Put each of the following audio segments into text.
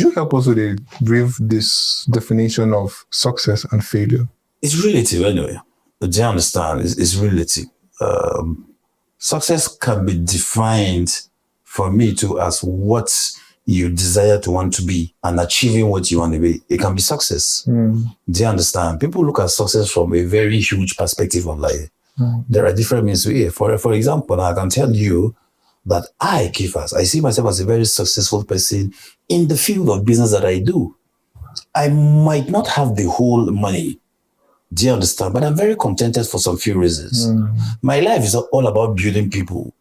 Could you help us with a brief this definition of success and failure? It's relative anyway. Do you understand? It's relative. Success can be defined for me too as what you desire to want to be and achieving what you want to be. It can be success. Do you understand? People look at success from a very huge perspective of life. There are different means to it. For example, I can tell you that I, Kefas, I see myself as a very successful person in the field of business that I do. I might not have the whole money. Do you understand? But I'm very contented for some few reasons. My life is all about building people,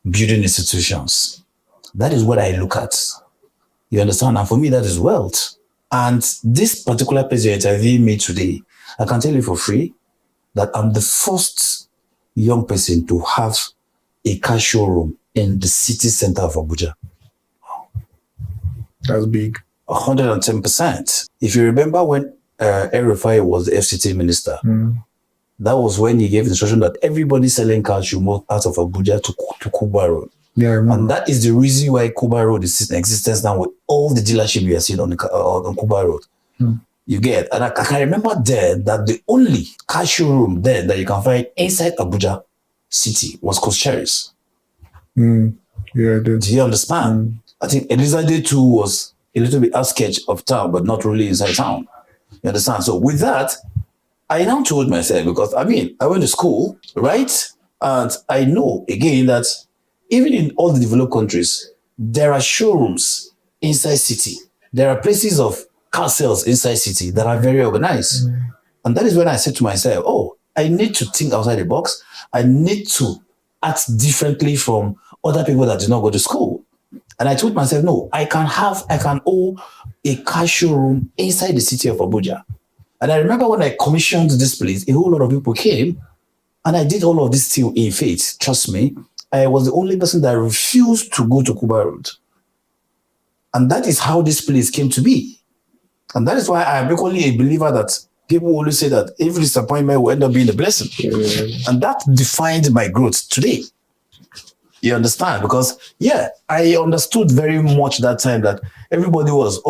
building institutions. That is what I look at. You understand? And for me, that is wealth. And this particular place you're interviewing me today, I can tell you for free that I'm the first young person to have a car showroom in the city center of Abuja. That's big. 110%. If you remember when El-Rufai was the FCT minister, that was when he gave instruction that everybody selling cars should move out of Abuja to Kuba Road. Yeah, I remember. And that is the reason why Kuba Road is in existence now with all the dealership you are seeing on Kuba Road. You get, and I can remember then that the only car showroom there that you can find inside Abuja city was Kosheris. Yeah, I did. Do you understand? I think Elizabeth too was a little bit outskirts of town, but not really inside town. You understand? So with that, I now told myself, because I went to school, right? And I know again that even in all the developed countries, there are showrooms inside city. There are places of car sales inside city that are very organized. And that is when I said to myself, oh, I need to think outside the box. I need to act differently from other people that did not go to school. And I told myself, no, I can own a car showroom inside the city of Abuja. And I remember when I commissioned this place, a whole lot of people came, and I did all of this still in faith. Trust me, I was the only person that refused to go to Kuba Road. And that is how this place came to be. And that is why I am equally a believer that people always say that every disappointment will end up being a blessing. And that defined my growth today. You understand? Because, yeah, I understood very much that time that everybody was,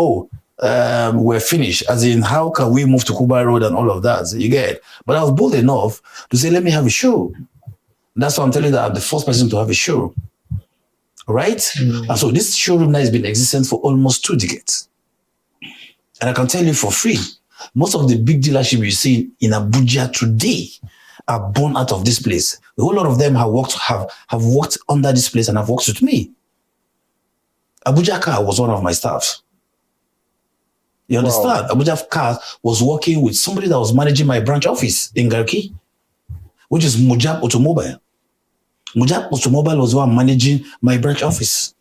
we're finished. As in, how can we move to Kuba Road and all of that? You get it? But I was bold enough to say, let me have a show. That's why I'm telling you that I'm the first person to have a show. Right? And so this showroom now has been existent for almost 2 decades. And I can tell you for free, most of the big dealerships you see in Abuja today are born out of this place. A whole lot of them have worked under this place and have worked with me. Abuja Car was one of my staff. You understand? Wow. Abuja Car was working with somebody that was managing my branch office in Garki, which is Mujab Automobile. Mujab Automobile was one managing my branch office.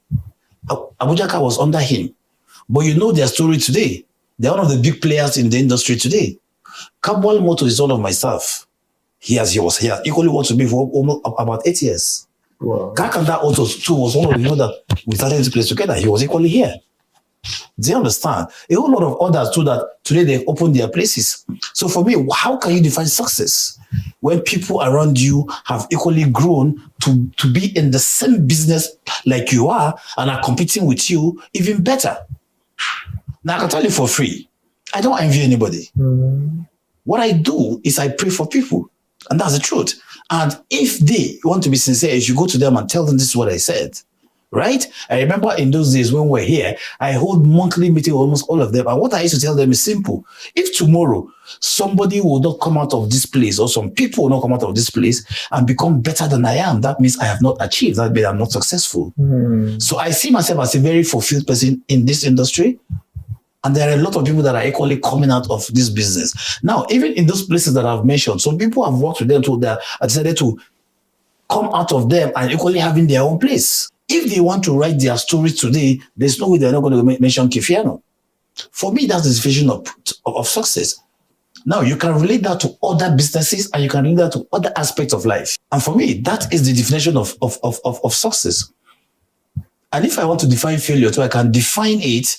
Abuja Car was under him. But you know their story today. They're one of the big players in the industry today. Kabwal Moto is one of my staff. He equally worked with me for almost about 8 years. Wow. Kakanda also too was one of the people that we started this place together. He was equally here. Do you understand? A whole lot of others too that today they've opened their places. So for me, how can you define success when people around you have equally grown to be in the same business like you are and are competing with you even better? Now I can tell you for free, I don't envy anybody. What I do is I pray for people. And that's the truth. And if they want to be sincere, you should go to them and tell them this is what I said. Right? I remember in those days when we're here, I hold monthly meeting with almost all of them. And what I used to tell them is simple. If tomorrow somebody will not come out of this place or some people will not come out of this place and become better than I am, that means I have not achieved. That means I'm not successful. So I see myself as a very fulfilled person in this industry. And there are a lot of people that are equally coming out of this business. Now, even in those places that I've mentioned, some people have worked with them too that have decided to come out of them and equally having their own place. If they want to write their story today, there's no way they're not going to mention Kefiano. For me, that's the definition of success. Now, you can relate that to other businesses and you can relate that to other aspects of life. And for me, that is the definition of success. And if I want to define failure too, I can define it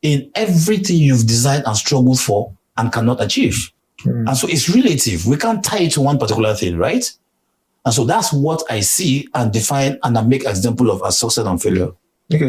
in everything you've designed and struggled for and cannot achieve. And so it's relative. We can't tie it to one particular thing, right? And so that's what I see and define and I make example of as success and failure.